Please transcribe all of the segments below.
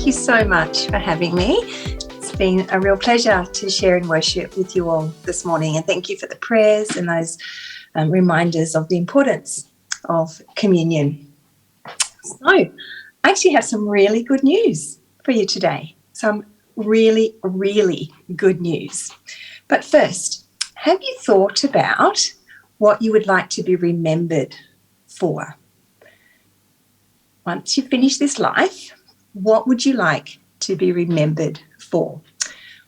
Thank you so much for having me. It's been a real pleasure to share in worship with you all this morning, and thank you for the prayers and those reminders of the importance of communion. So, I actually have some really good news for you today. Some really, really good news. But first, have you thought about what you would like to be remembered for? Once you finish this life, what would you like to be remembered for?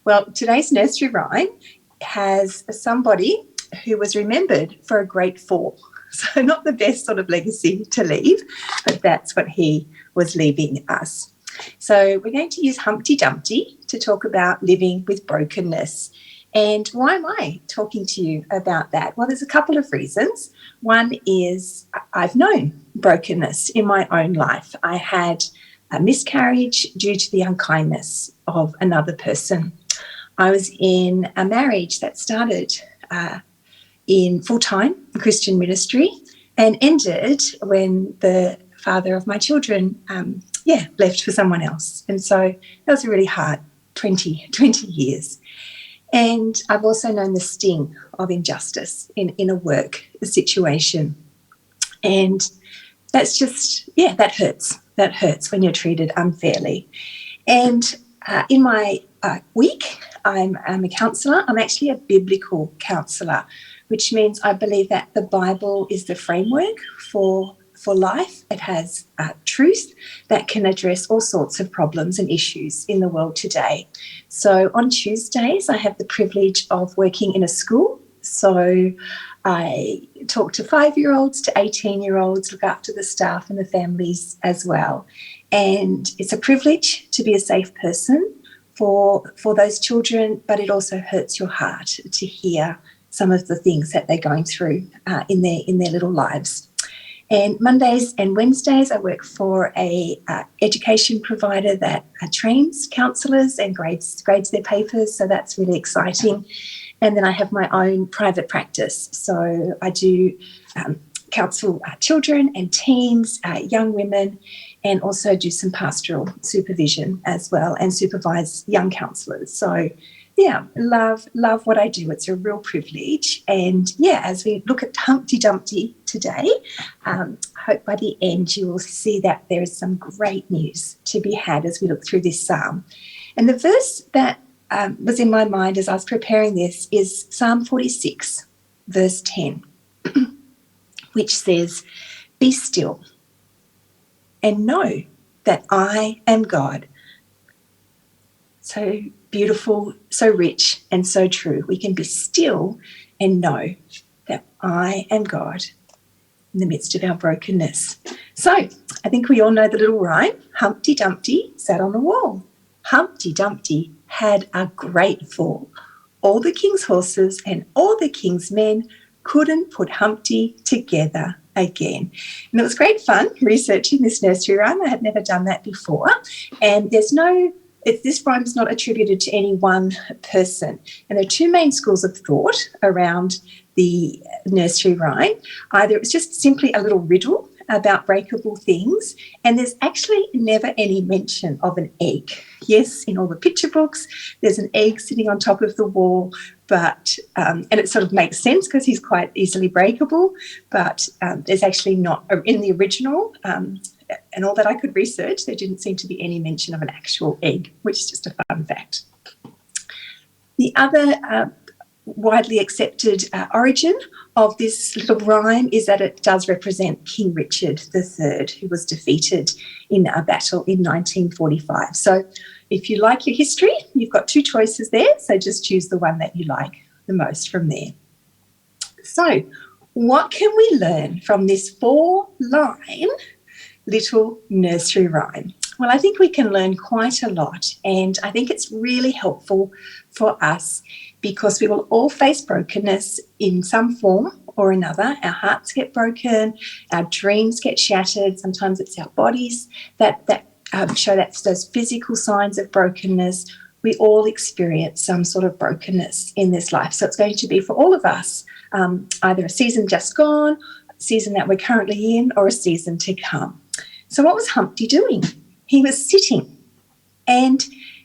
Well, today's nursery rhyme has somebody who was remembered for a great fall. So not the best sort of legacy to leave, but that's what he was leaving us. So we're going to use Humpty Dumpty to talk about living with brokenness. And why am I talking to you about that? Well, there's a couple of reasons. One is I've known brokenness in my own life. I had a miscarriage due to the unkindness of another person. I was in a marriage that started in full-time Christian ministry and ended when the father of my children left for someone else. And so that was a really hard 20 years. And I've also known the sting of injustice in a work situation. And that's just, that hurts. That hurts when you're treated unfairly. And in my week, I'm a counsellor. I'm actually a biblical counsellor, which means I believe that the Bible is the framework for life. It has truth that can address all sorts of problems and issues in the world today. So on Tuesdays, I have the privilege of working in a school. So I talk to 5-year-olds to 18-year-olds, look after the staff and the families as well. And it's a privilege to be a safe person for those children, but it also hurts your heart to hear some of the things that they're going through in their little lives. And Mondays and Wednesdays, I work for a education provider that trains counsellors and grades their papers, so that's really exciting. And then I have my own private practice, so I do counsel children and teens, young women, and also do some pastoral supervision as well and supervise young counsellors. So love what I do. It's a real privilege. And as we look at Humpty Dumpty today, I hope by the end you will see that there is some great news to be had as we look through this psalm. And the verse that was in my mind as I was preparing this is Psalm 46, verse 10, which says, "Be still and know that I am God." So beautiful, so rich, and so true. We can be still and know that I am God in the midst of our brokenness. So I think we all know the little rhyme, Humpty Dumpty sat on the wall. Humpty Dumpty had a great fall. All the king's horses and all the king's men couldn't put Humpty together again. And it was great fun researching this nursery rhyme. I had never done that before. And this rhyme is not attributed to any one person. And there are two main schools of thought around the nursery rhyme. Either it was just simply a little riddle about breakable things, and there's actually never any mention of an egg. Yes, in all the picture books, there's an egg sitting on top of the wall, but and it sort of makes sense because he's quite easily breakable, but there's actually not, in the original, and all that I could research, there didn't seem to be any mention of an actual egg, which is just a fun fact. The other widely accepted origin of this little rhyme is that it does represent King Richard III, who was defeated in a battle in 1945. So if you like your history, you've got two choices there, so just choose the one that you like the most from there. So what can we learn from this 4-line little nursery rhyme? Well, I think we can learn quite a lot, and I think it's really helpful for us because we will all face brokenness in some form or another. Our hearts get broken, our dreams get shattered. Sometimes it's our bodies that show those physical signs of brokenness. We all experience some sort of brokenness in this life. So it's going to be for all of us either a season just gone, a season that we're currently in, or a season to come. So what was Humpty doing? He was sitting And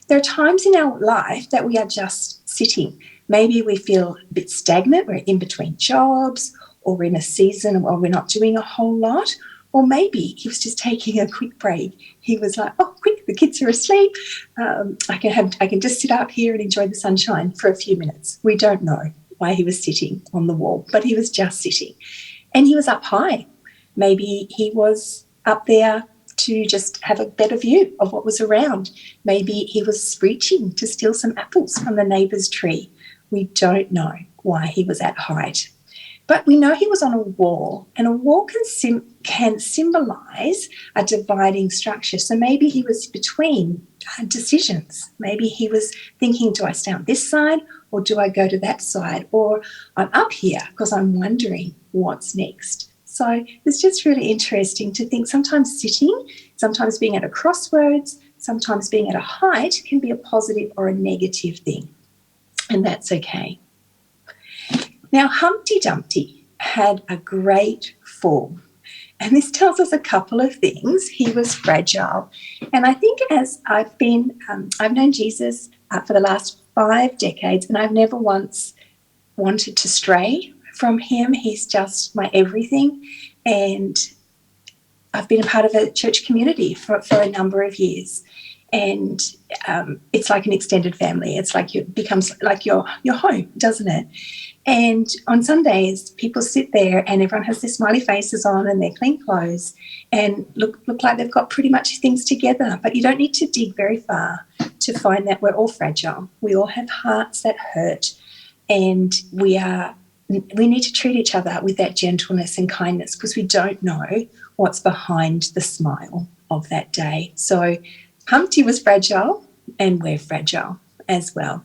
there are times in our life that we are just sitting. Maybe we feel a bit stagnant, we're in between jobs, or we're in a season where we're not doing a whole lot. Or maybe he was just taking a quick break. He was like, oh, quick, the kids are asleep. I can just sit up here and enjoy the sunshine for a few minutes. We don't know why he was sitting on the wall, but he was just sitting. And he was up high. Maybe he was up there to just have a better view of what was around. Maybe he was reaching to steal some apples from the neighbour's tree. We don't know why he was at height. But we know he was on a wall, and a wall can symbolise a dividing structure. So maybe he was between decisions. Maybe he was thinking, do I stay on this side or do I go to that side? Or I'm up here because I'm wondering what's next. So it's just really interesting to think sometimes sitting, sometimes being at a crossroads, sometimes being at a height can be a positive or a negative thing, and that's okay. Now, Humpty Dumpty had a great fall, and this tells us a couple of things. He was fragile, and I think as I've known Jesus for the last 5 decades, and I've never once wanted to stray from him. He's just my everything, and I've been a part of a church community for a number of years. And it's like an extended family. It's like it becomes like your home, doesn't it? And on Sundays, people sit there and everyone has their smiley faces on and their clean clothes and look like they've got pretty much things together. But you don't need to dig very far to find that we're all fragile. We all have hearts that hurt, and we need to treat each other with that gentleness and kindness, because we don't know what's behind the smile of that day. So Humpty was fragile, and we're fragile as well.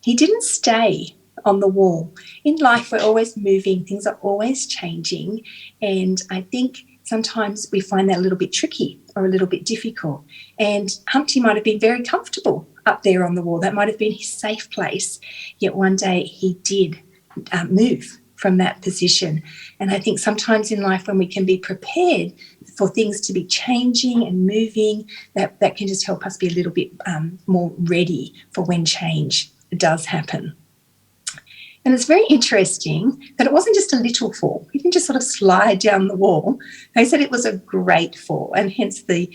He didn't stay on the wall. In life, we're always moving. Things are always changing. And I think sometimes we find that a little bit tricky or a little bit difficult. And Humpty might have been very comfortable up there on the wall. That might have been his safe place. Yet one day he did move from that position. And I think sometimes in life, when we can be prepared for things to be changing and moving, that can just help us be a little bit more ready for when change does happen. And it's very interesting that it wasn't just a little fall. He didn't just sort of slide down the wall. They said it was a great fall, and hence the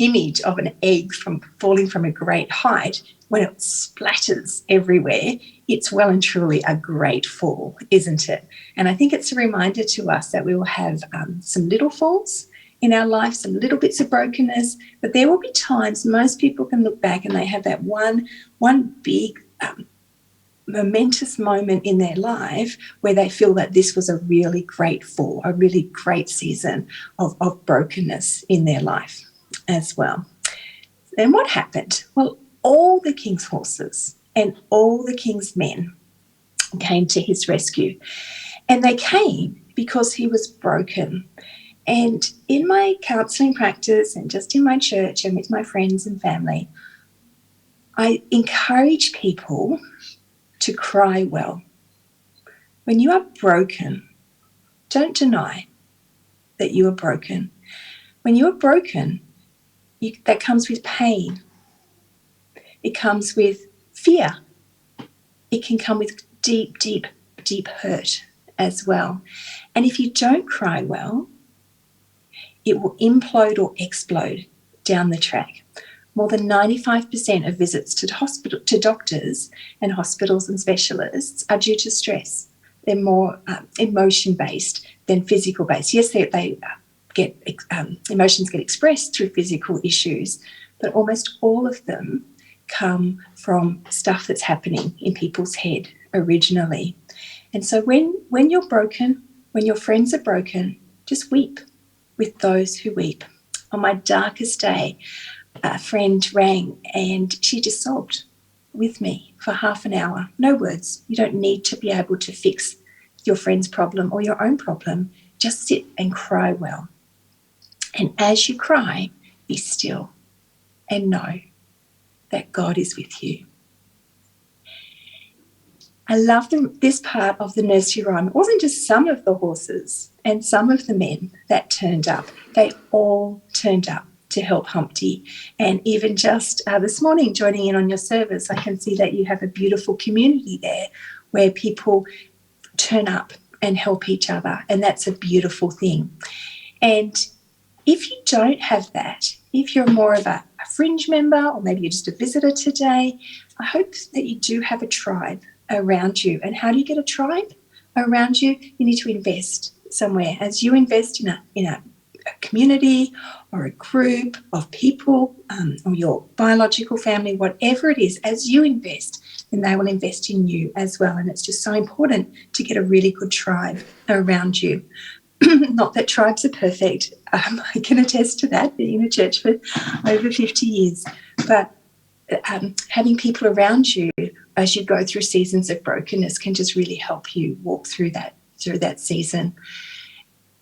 image of an egg falling from a great height. When it splatters everywhere, it's well and truly a great fall, isn't it? And I think it's a reminder to us that we will have some little falls in our life, some little bits of brokenness, but there will be times most people can look back and they have that one big momentous moment in their life where they feel that this was a really great fall, a really great season of brokenness in their life as well. Then what happened? Well, all the king's horses and all the king's men came to his rescue, and they came because he was broken. And in my counselling practice and just in my church and with my friends and family, I encourage people to cry well. When you are broken, don't deny that you are broken. When you are broken, that comes with pain. It comes with fear. It can come with deep, deep, deep hurt as well. And if you don't cry well, it will implode or explode down the track. More than 95% of visits to doctors and hospitals and specialists are due to stress. They're more emotion-based than physical-based. Yes, emotions get expressed through physical issues, but almost all of them come from stuff that's happening in people's head originally. And so when you're broken, when your friends are broken, just weep with those who weep. On my darkest day, a friend rang and she just sobbed with me for half an hour. No words. You don't need to be able to fix your friend's problem or your own problem. Just sit and cry well. And as you cry, be still and know that God is with you. I love this part of the nursery rhyme. It wasn't just some of the horses and some of the men that turned up. They all turned up to to help Humpty. And even just this morning, joining in on your service, I can see that you have a beautiful community there where people turn up and help each other. And that's a beautiful thing. And if you don't have that, if you're more of a fringe member, or maybe you're just a visitor today, I hope that you do have a tribe around you. And how do you get a tribe around you? You need to invest somewhere. As you invest in a community or a group of people, or your biological family, whatever it is, as you invest, then they will invest in you as well. And it's just so important to get a really good tribe around you. Not that tribes are perfect. I can attest to that, being in a church for over 50 years. But having people around you as you go through seasons of brokenness can just really help you walk through that season.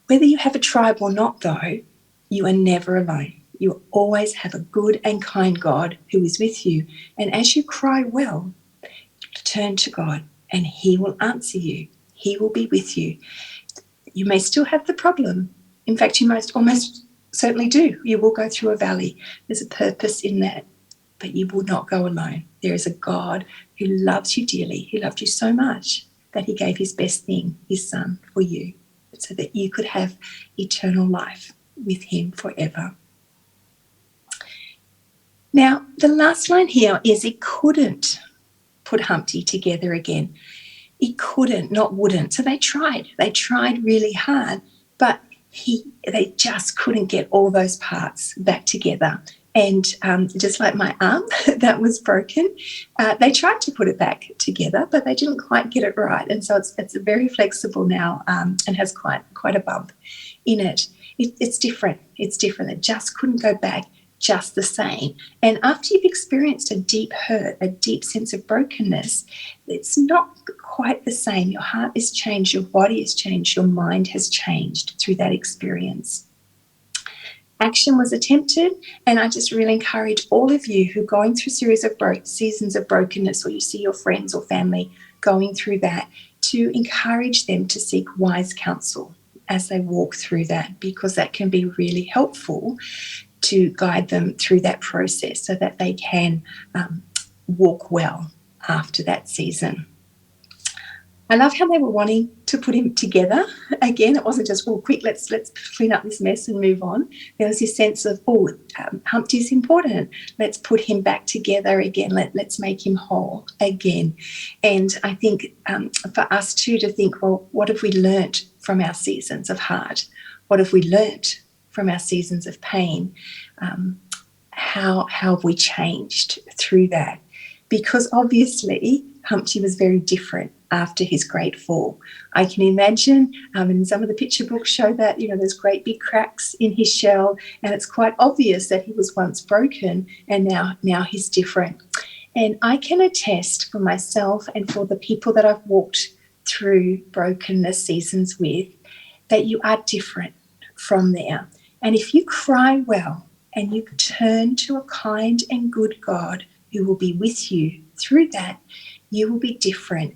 Whether you have a tribe or not, though, you are never alone. You always have a good and kind God who is with you. And as you cry well, turn to God and he will answer you. He will be with you. You may still have the problem. In fact, you almost certainly do. You will go through a valley. There's a purpose in that, but you will not go alone. There is a God who loves you dearly. He loved you so much that he gave his best thing, his son, for you, so that you could have eternal life with him forever. Now, the last line here is he couldn't put Humpty together again. He couldn't, not wouldn't. So they tried. They tried really hard, but they just couldn't get all those parts back together. And just like my arm that was broken, they tried to put it back together, but they didn't quite get it right. And so it's very flexible now, and has quite a bump in it. It's different. It's different. It just couldn't go back just the same. And after you've experienced a deep hurt, a deep sense of brokenness, it's not quite the same. Your heart has changed, your body has changed, your mind has changed through that experience. Action was attempted, and I just really encourage all of you who are going through seasons of brokenness, or you see your friends or family going through that, to encourage them to seek wise counsel as they walk through that, because that can be really helpful to guide them through that process so that they can walk well after that season. I love how they were wanting to put him together again. It wasn't just, well, quick, let's clean up this mess and move on. There was this sense of, Humpty's important. Let's put him back together again. Let's make him whole again. And I think for us too to think, well, what have we learnt from our seasons of hard? What have we learnt from our seasons of pain? How have we changed through that? Because obviously Humpty was very different after his great fall. I can imagine, and some of the picture books show that, there's great big cracks in his shell, and it's quite obvious that he was once broken and now he's different. And I can attest for myself and for the people that I've walked through brokenness seasons with, that you are different from there. And if you cry well and you turn to a kind and good God who will be with you through that, you will be different.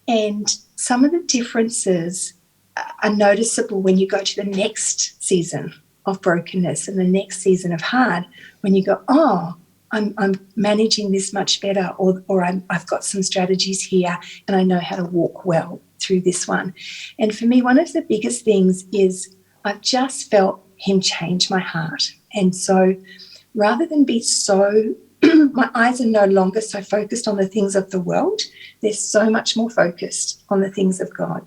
And some of the differences are noticeable when you go to the next season of brokenness and the next season of hard, when you go, I'm managing this much better, or I've got some strategies here and I know how to walk well through this one. And for me, one of the biggest things is I've just felt him change my heart. And so rather than be so, my eyes are no longer so focused on the things of the world, they're so much more focused on the things of God.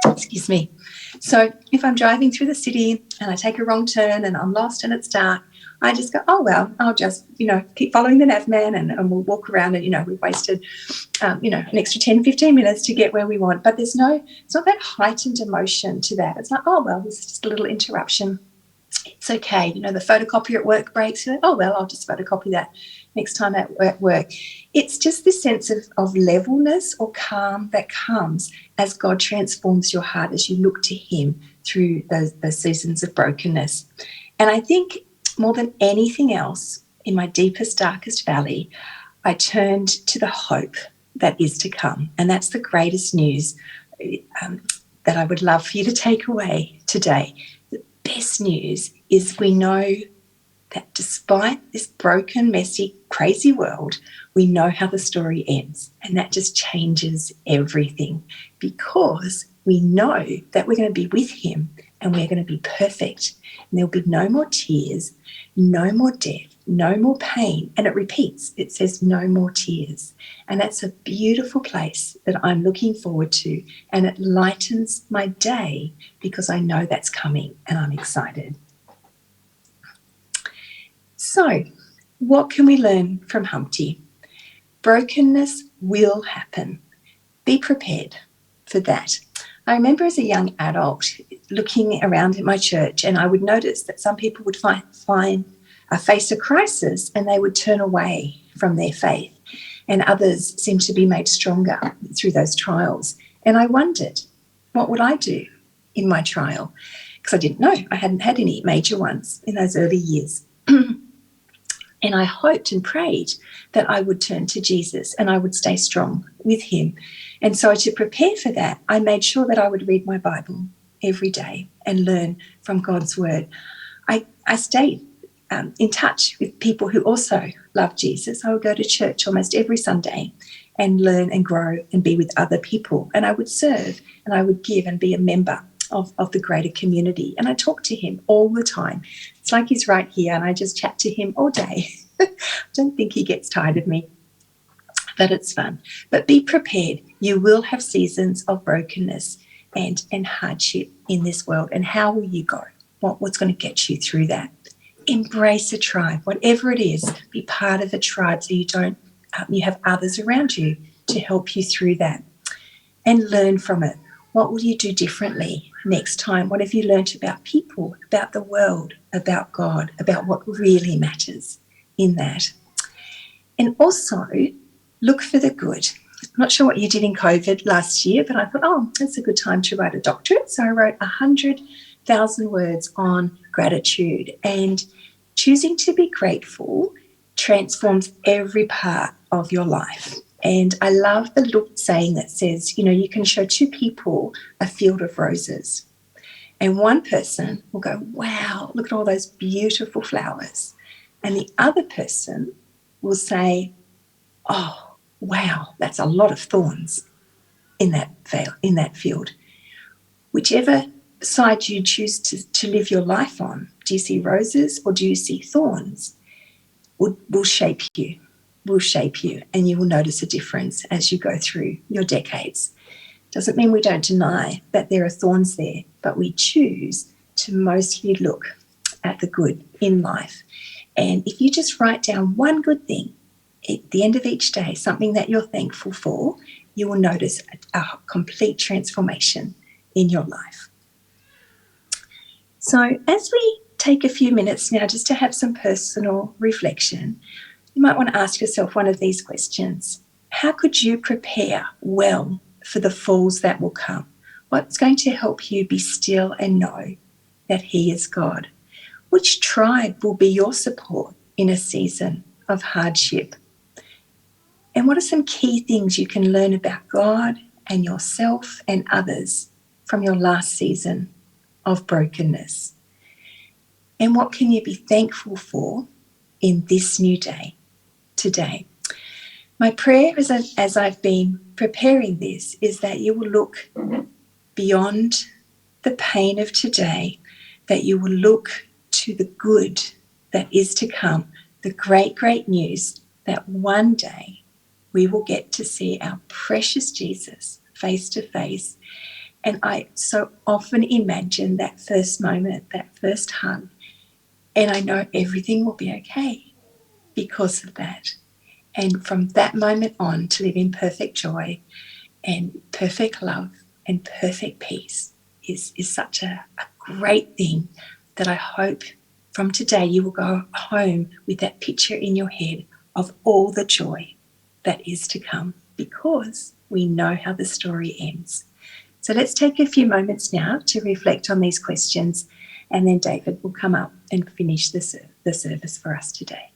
Excuse me. So if I'm driving through the city and I take a wrong turn and I'm lost and it's dark, I just go, I'll just, keep following the nav man and we'll walk around and, we've wasted, an extra 10, 15 minutes to get where we want. But it's not that heightened emotion to that. It's like, this is just a little interruption. It's okay. The photocopier at work breaks. You're like, I'll just photocopy that next time at work. It's just this sense of levelness or calm that comes as God transforms your heart as you look to him through those seasons of brokenness. And I think more than anything else, in my deepest, darkest valley, I turned to the hope that is to come. And that's the greatest news. that I would love for you to take away today. The best news is we know that despite this broken, messy, crazy world, we know how the story ends. And that just changes everything, because we know that we're going to be with him and we're going to be perfect. And there'll be no more tears, no more death, no more pain. And it repeats, it says no more tears. And that's a beautiful place that I'm looking forward to. And it lightens my day because I know that's coming and I'm excited. So, what can we learn from Humpty? Brokenness will happen. Be prepared for that. I remember as a young adult looking around at my church, and I would notice that some people would face a crisis and they would turn away from their faith, and others seemed to be made stronger through those trials. And I wondered, what would I do in my trial? Because I didn't know. I hadn't had any major ones in those early years. And I hoped and prayed that I would turn to Jesus and I would stay strong with him. And so to prepare for that, I made sure that I would read my Bible every day and learn from God's word. I stayed in touch with people who also loved Jesus. I would go to church almost every Sunday and learn and grow and be with other people. And I would serve and I would give and be a member of the greater community. And I talk to him all the time. It's like he's right here and I just chat to him all day. I don't think he gets tired of me, but it's fun. But be prepared. You will have seasons of brokenness and hardship in this world. And how will you go? What's going to get you through that? Embrace a tribe, whatever it is. Be part of a tribe so you have others around you to help you through that. And learn from it. What will you do differently next time? What have you learnt about people, about the world, about God, about what really matters in that? And also, look for the good. I'm not sure what you did in COVID last year, but I thought, that's a good time to write a doctorate. So I wrote 100,000 words on gratitude. And choosing to be grateful transforms every part of your life. And I love the little saying that says, you can show two people a field of roses. And one person will go, wow, look at all those beautiful flowers. And the other person will say, oh, wow, that's a lot of thorns in that field. Whichever side you choose to live your life on, do you see roses or do you see thorns, will shape you. Will shape you, and you will notice a difference as you go through your decades. Doesn't mean we don't deny that there are thorns there, but we choose to mostly look at the good in life. And if you just write down one good thing at the end of each day, something that you're thankful for, you will notice a complete transformation in your life. So as we take a few minutes now just to have some personal reflection, you might want to ask yourself one of these questions. How could you prepare well for the falls that will come? What's going to help you be still and know that he is God? Which tribe will be your support in a season of hardship? And what are some key things you can learn about God and yourself and others from your last season of brokenness? And what can you be thankful for in this new day? Today. My prayer as I've been preparing this is that you will look beyond the pain of today, that you will look to the good that is to come, the great, great news that one day we will get to see our precious Jesus face to face. And I so often imagine that first moment, that first hug, and I know everything will be okay because of that. And from that moment on, to live in perfect joy and perfect love and perfect peace is such a great thing that I hope from today you will go home with that picture in your head of all the joy that is to come, because we know how the story ends. So let's take a few moments now to reflect on these questions, and then David will come up and finish the service for us today.